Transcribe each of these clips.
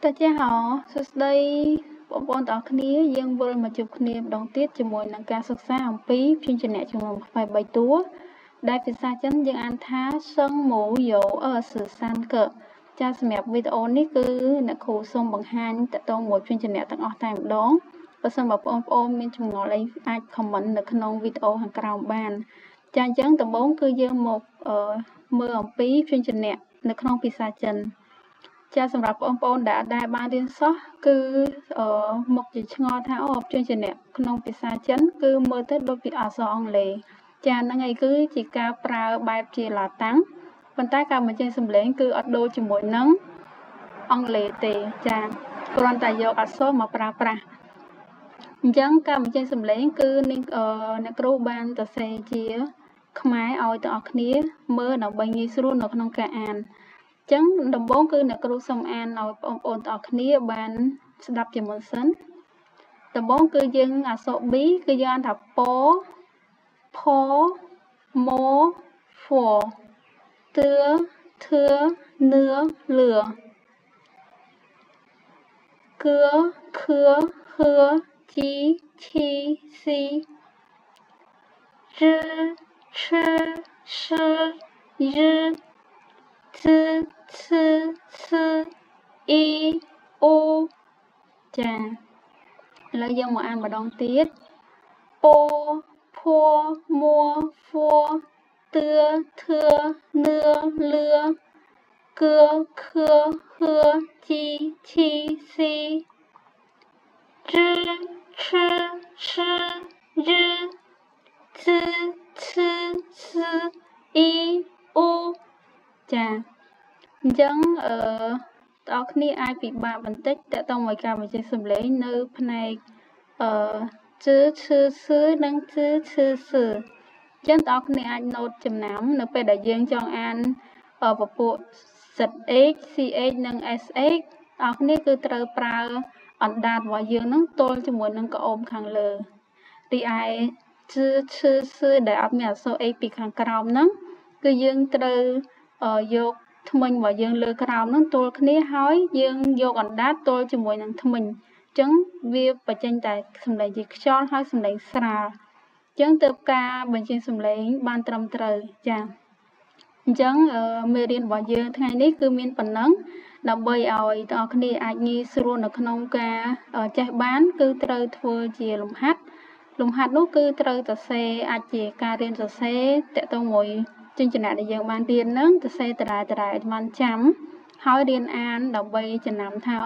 大家好សួស្តីបងប្អូនទាំងអស់គ្នាយើងវិលមកជួបគ្នាម្ដងទៀតជាមួយនឹងការសិក្សាអំពីព្យញ្ជនៈចំនួន23តួដែលភាសាចិនយើងអានថាសឹងម៉ូយោ23个ចាសម្រាប់វីដេអូនេះគឺអ្នកគ្រូសូមបង្ហាញតទៅមួយព្យញ្ជនៈទាំងអស់តែម្ដងបើសិនបើបងប្អូនមានចម្ងល់អីអាច comment នៅក្នុងវីដេអូខាងក្រោមបានចាអញ្ចឹងដំបូងគឺយើងមកមើលអំពីព្យញ្ជនៈនៅក្នុងភាសាចិនចាសម្រាប់បងប្អូនដែលបានរៀនសោះគឺមកជាឆ្ងល់ថាព្យញ្ជនៈក្នុងភាសាចិនគឺមើលទៅដូចពីអក្សរអង់គ្លេសចាហ្នឹងហើយគឺជាការប្រើបែបជាឡាតាំងប៉ុន្តែការបញ្ចេញសំឡេងគឺអត់ដូចជាមួយនឹងអង់គ្លេសទេចាគ្រាន់តែយកអក្សរមកប្រើប្រាស់អញ្ចឹងការបញ្ចេញសំឡេងគឺអ្នកគ្រូបានសរសេរជាខ្មែរឲ្យទាំងអស់គ្នាមើលដើម្បីងាយស្រួលនៅក្នុងការអានចឹងដំបូងគឺអ្នកគ្រូសូមអានឲ្យបងប្អូនទាំងអស់គ្នាបានស្ដាប់ជាមុនសិនដំបូងគឺយើងអក្សរ B គឺយើងអានថាពផម៉ហ្វទឿធឿនឿលឿគឿខឿហឿជីឈីស៊ីរឈឈយទឈសអ៊ីអូចាឥឡូវយើងមកអានម្ដងទៀតពផមួហ្វទឿធឿនឿលឿគឿខឿហឿជីឈីស៊ីរឈឈយទឈសអ៊ីអូចាអញ្ចឹងបងប្អូនគ្នាអាចពិបាកបន្តិចតើតើមួយការបញ្ចេញសំឡេងនៅផ្នែកជឺឈឺសឺនិងជឺឈឺសឺអញ្ចឹងបងប្អូនគ្នាអាចណូតចំណាំនៅពេលដែលយើងចង់អានពពួក ZH CH និង SH បងប្អូនគ្នាគឺត្រូវប្រើអណ្ដាតរបស់យើងនឹងទល់ជាមួយនឹងក្អមខាងលើទីឯជឺឈឺសឺដែលអត់មានអក្សរ H ពីខាងក្រោមហ្នឹងគឺយើងត្រូវយកធ្មេញរបស់យើងលើក្រោមហ្នឹងទល់គ្នាហើយយើងយកអណ្ដាតទល់ជាមួយនឹងធ្មេញអញ្ចឹងវាបញ្ចេញតែសំឡេងជាខ្យល់ហើយសំឡេងស្រាលអញ្ចឹងទើបការបញ្ចេញសំឡេងបានត្រឹមត្រូវចា៎អញ្ចឹងមេរៀនរបស់យើងថ្ងៃនេះគឺមានប៉ុណ្ណឹងដើម្បីឲ្យបងប្អូនគ្នាអាចងាយស្រួលនៅក្នុងការចេះបានគឺត្រូវធ្វើជាលំហាត់នោះគឺត្រូវសរសេរអាចជាការរៀនសរសេរតទៅមួយព្យញ្ជនៈដែលយើងបានរៀនហ្នឹងសរសេរតរ៉ែឲ្យបានចាំហើយរៀនអានដើម្បីចំណាំថា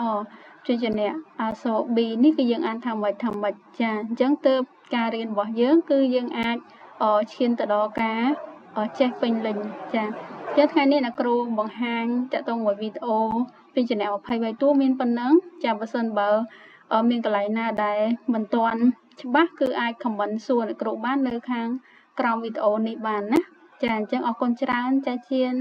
ព្យញ្ជនៈអក្សរ B នេះគឺយើងអានថាម៉េចចាអញ្ចឹងទើបការរៀនរបស់យើងគឺយើងអាចឈានទៅដល់ការចេះពេញលេញចាអញ្ចឹងថ្ងៃនេះអ្នកគ្រូបង្ហាញតទៅមួយវីដេអូព្យញ្ជនៈ23តួមានប៉ុណ្ណឹងចាបើសិនបើមានកន្លែងណាដែលមិនទាន់ច្បាស់គឺអាច comment សួរអ្នកគ្រូបាននៅខាងក្រោមវីដេអូនេះបានណាចាអញ្ចឹងអរគុណច្រើនចាជៀន